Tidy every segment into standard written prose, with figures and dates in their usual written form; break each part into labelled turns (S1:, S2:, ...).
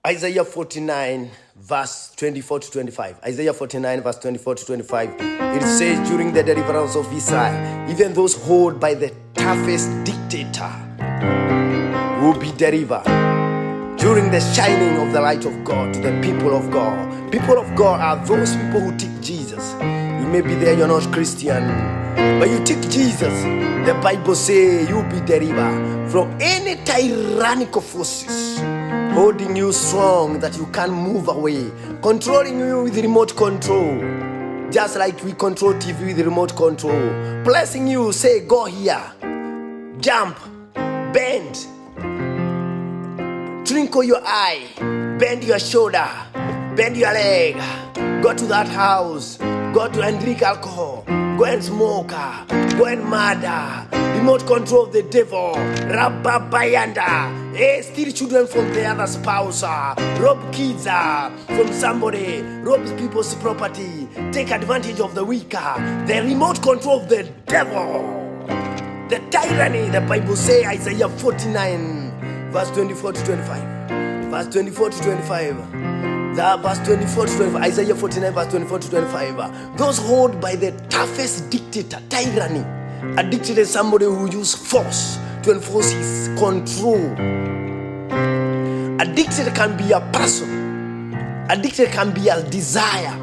S1: Isaiah 49, verse 24 to 25. Isaiah 49, verse 24 to 25. It says, during the deliverance of Israel, even those held by the toughest dictator will be delivered. During the shining of the light of God to the people of God. People of God are those people who take Jesus. You may be there, you're not Christian, but you take Jesus. The Bible says you'll be delivered from any tyrannical forces holding you strong that you can't move away, controlling you with remote control, just like we control TV with remote control, blessing you, say go here, jump, bend, twinkle your eye, bend your shoulder, bend your leg, go to that house, go to and drink alcohol, go and smoke, go and murder, remote control of the devil, rababayanda, steal children from the other spouse, rob kids from somebody, rob people's property, take advantage of the weak, the remote control of the devil, the tyranny. The Bible says, Isaiah 49, verse 24 to 25. Verse 24 to 25. Verse 24 to 25. Isaiah 49, verse 24 to 25. Those held by the toughest dictator, tyranny. A dictator is somebody who uses force to enforce his control. A dictator can be a person. A dictator can be a desire.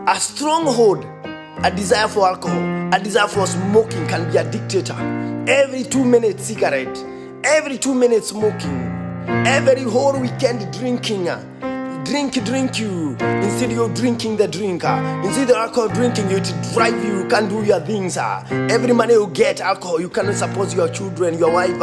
S1: A stronghold, a desire for alcohol, a desire for smoking can be a dictator. Every 2 minutes cigarette, every 2 minutes smoking, every whole weekend drinking. Drink you. Instead you're drinking the drink. Instead of alcohol drinking you, it drive you can't do your things. Every money you get alcohol, you cannot support your children, your wife.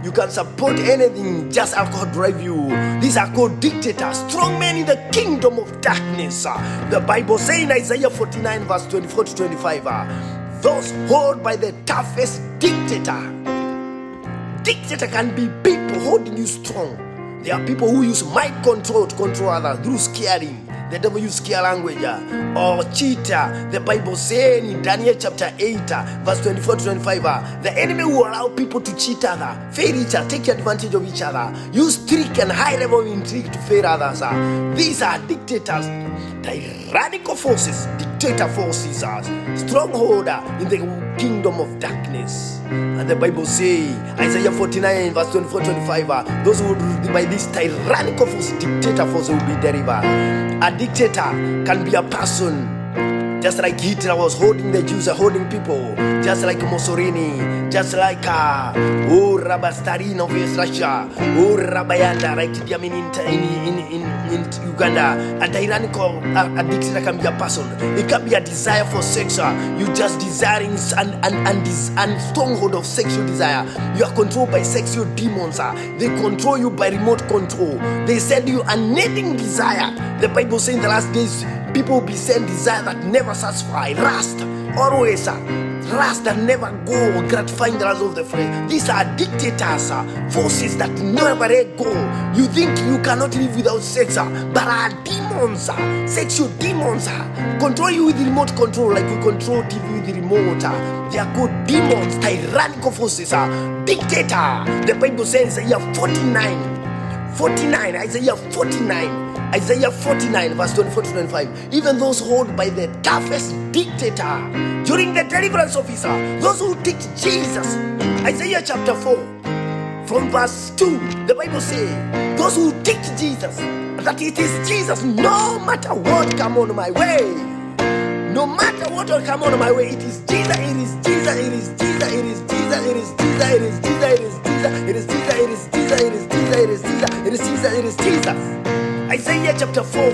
S1: You can support anything, just alcohol drive you. These are called dictators, strong men in the kingdom of darkness. The Bible says in Isaiah 49 verse 24 to 25, those held by the toughest dictator. Dictator can be people holding you strong. There are people who use mind control to control others through scaring. The devil use scare language or cheat. The Bible says in Daniel chapter 8, verse 24 to 25, the enemy will allow people to cheat others, fail each other, take advantage of each other, use trick and high level intrigue to fail others. These are dictators, tyrannical forces, dictator forces, stronghold in the kingdom of darkness. And the Bible says, Isaiah 49, verse 24 to 25, those who will be by this tyrannical force, dictator force, will be delivered. A dictator can be a person, just like Hitler was holding the Jews, holding people, just like Mussolini, just like Stalin of East Russia, Rabayanda, like Idi Amin in Uganda. A tyrannical dictator can be a person. It can be a desire for sex. You just desiring and stronghold of sexual desire. You are controlled by sexual demons. They control you by remote control. They send you a needing desire. The Bible says in the last days, people will be sent desire that never satisfy, lust, always, lust that never go, gratifying the lust of the flesh. These are dictators, forces that never let go. You think you cannot live without sex, but are demons, sexual demons, control you with remote control, like we control TV with the remote. They are called demons, tyrannical forces, dictator. The Bible says Isaiah 49, Isaiah 49, verse 24 to 25. Even those held by the toughest dictator during the deliverance of Israel, those who take Jesus. Isaiah chapter 4, from verse 2, the Bible says, those who take Jesus, that it is Jesus, no matter what come on my way. No matter what will come on my way, it is Jesus, it is Jesus, it is Jesus, it is Jesus, it is Jesus, it is Jesus, it is Jesus, it is Jesus, it is Jesus, it is Jesus, it is Jesus, it is Jesus, it is Jesus. Isaiah chapter 4,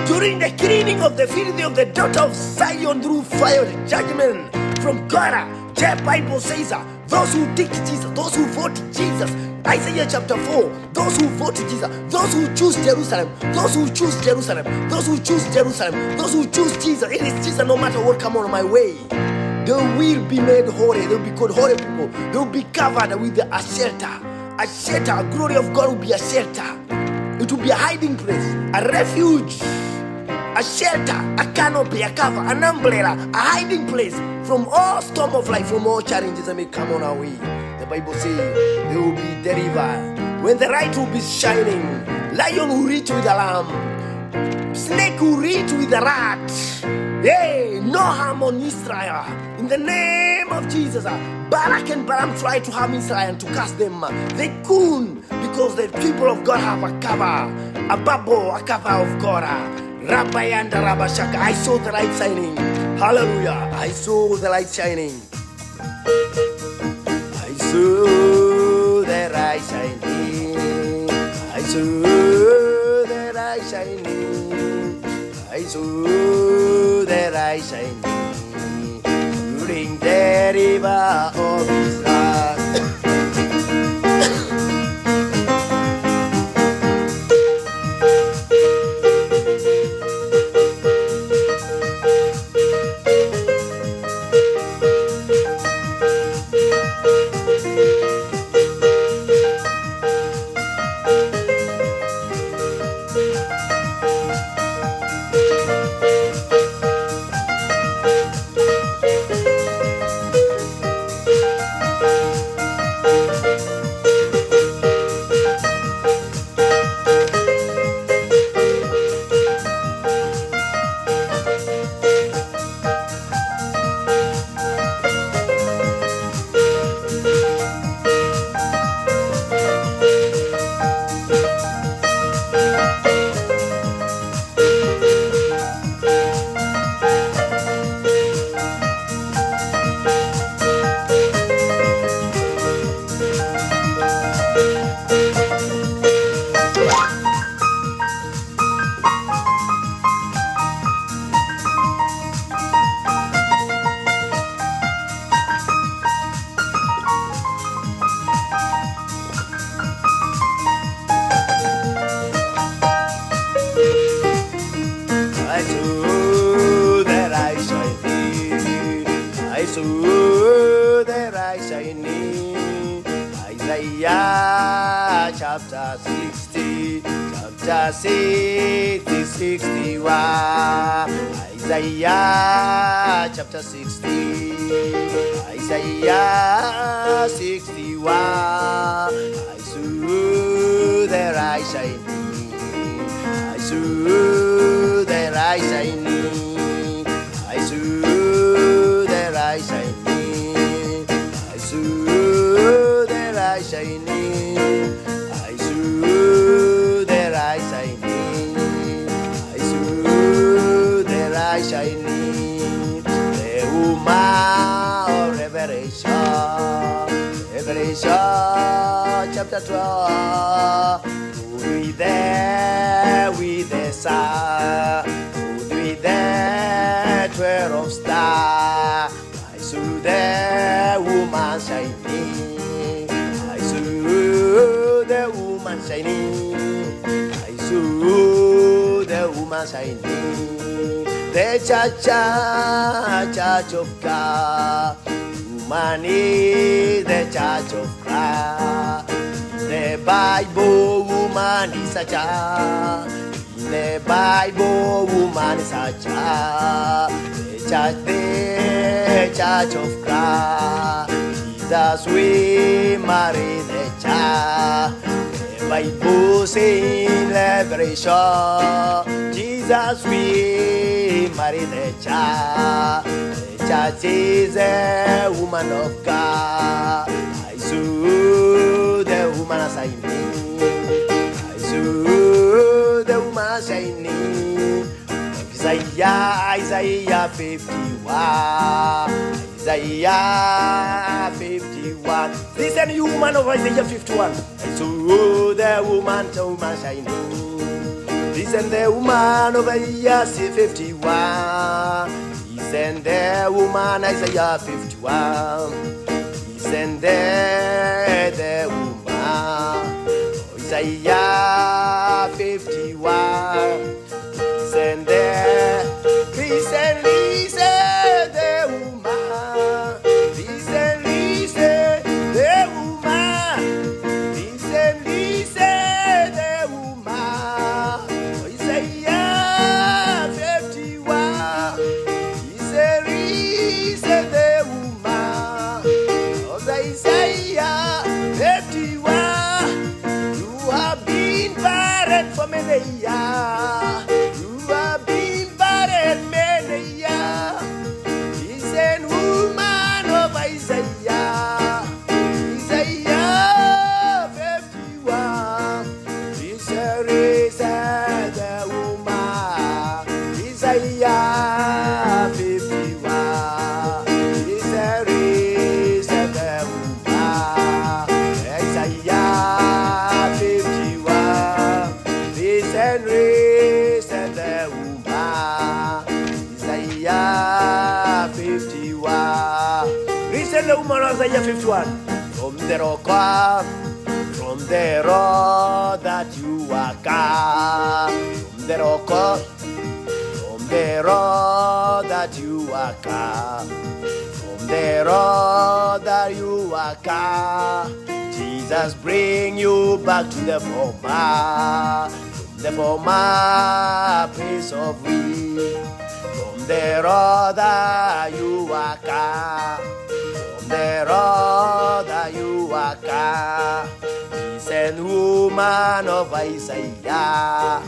S1: during the cleaning of the filthy of the daughter of Zion through fire judgment from God, the Bible says, those who take Jesus, those who vote Jesus. Isaiah chapter 4, those who vote Jesus, those who choose Jerusalem, those who choose Jerusalem, those who choose Jerusalem, those who choose Jesus. It is Jesus no matter what come on my way. They will be made holy. They will be called holy people. They will be covered with a shelter. A shelter, a glory of God will be a shelter. It will be a hiding place, a refuge, a shelter, a canopy, a cover, an umbrella, a hiding place from all storm of life, from all challenges that may come on our way. The Bible says they will be delivered. When the light will be shining, Lion will eat with the lamb. Snake will eat with the rat. Hey, no harm on Israel. In the name of Jesus. Barak and Balaam tried to harm Israel and to cast them. They couldn't, because the people of God have a cover. A bubble, a cover of God. Rabbi and Rabashaka. I saw the light shining. Hallelujah. I saw the light shining. I saw the light shining. I saw the light shining. I saw the light shining. During the river of Israel. Isaiah chapter 60, chapter 60, 61. Isaiah chapter 60, Isaiah 61. I saw the light shining. I saw the light shining. I saw the light shining. I saw the light shining. I saw the light shining. I saw the light shining. The woman of Revelation, Revelation chapter 12. Good with the sun, good with the 12 star. I saw the woman shining. I saw the woman shining. I saw the woman shining. The church of God. Woman is the church of God. The Bible, woman is a child. In the Bible, woman is a child. The church of Christ. Jesus will marry the child. The Bible says in Revelation, Jesus will marry the child. The church is a woman of God. I saw the woman shining. I saw the woman shining. Isaiah 51. Isaiah 51. Listen, you woman of Isaiah 51. I saw the woman shining. Listen, the woman of Isaiah 51. Listen, the woman Isaiah 51. Listen, the woman Isaiah 51. Listen, listen, the woman. Listen, the woman. Listen, the woman. Isaiah 51. Listen, the woman. Isaiah 51. You have been barren for many years. You have been buried many years. He's a woman of Isaiah. Isaiah 51. He's a reason the woman. Isaiah 51. He's a reason the woman. Isaiah 51. He's a reason the woman. Isaiah 51. Reason the woman of Isaiah 51. From the rock that you are come. From the rock that you are come. From the rock that you are come. Jesus bring you back to the former place of we. From the rock that you are come. From the rock that you are come. He's a woman of Isaiah.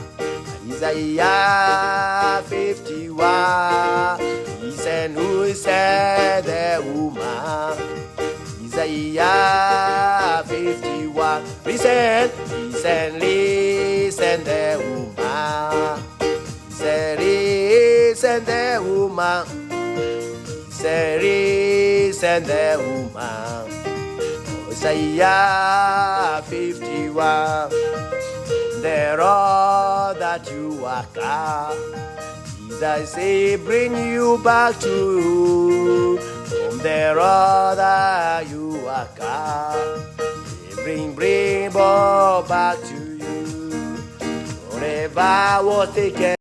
S1: Isaiah 51. He said, who said the woman? Isaiah 51. Listen the woman. He said, listen the woman. He said, listen the woman. Isaiah 51. The road that you are come. Jesus say, bring you back to from the road that you are come. Bring back to you. Forever was taken.